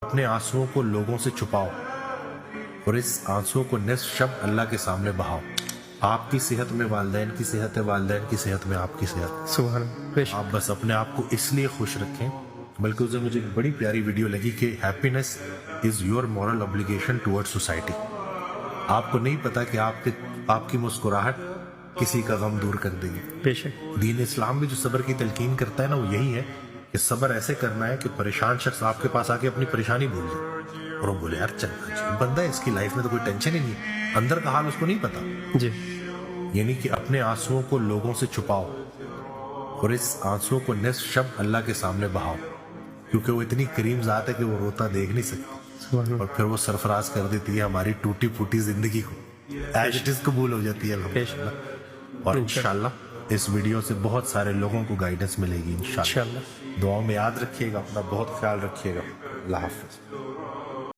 اپنے آنسوؤں کو لوگوں سے چھپاؤ اور اس آنسوؤں کو نصف شب اللہ کے سامنے بہاؤ. آپ کی صحت میں والدین کی صحت ہے، والدین کی صحت میں آپ کی صحت. سبحان اللہ. آپ بس اپنے آپ کو اس لیے خوش رکھیں. بلکہ اسے مجھے ایک بڑی پیاری ویڈیو لگی کہ happiness is your moral obligation toward society. آپ کو نہیں پتا کہ آپ کی مسکراہٹ کسی کا غم دور کر دے گی. بے شک. دین اسلام بھی جو صبر کی تلقین کرتا ہے نا، وہ یہی ہے کہ صبر ایسے کرنا ہے کہ پریشان شخص آپ کے پاس آ کے اپنی پریشانی بھول جائے اور وہ بولے یار چل بندہ ہے، اس کی لائف میں تو کوئی ٹینشن ہی نہیں، اندر کا حال اس کو نہیں پتا. جی. یعنی کہ اپنے آنسوؤں کو لوگوں سے چھپاؤ اور اس آنسوؤں کو نصف شب اللہ کے سامنے بہاؤ، کیونکہ وہ اتنی کریم ذات ہے کہ وہ روتا دیکھ نہیں سکتی. سبحان اور پھر وہ سرفراز کر دیتی ہے ہماری ٹوٹی پھوٹی زندگی کو، ایز اٹ از قبول ہو جاتی ہے الحمدللہ. اور انشاءاللہ اس ویڈیو سے بہت سارے لوگوں کو گائیڈنس ملے گی انشاءاللہ. دعاؤں میں یاد رکھیے گا، اپنا بہت خیال رکھیے گا. اللہ حافظ.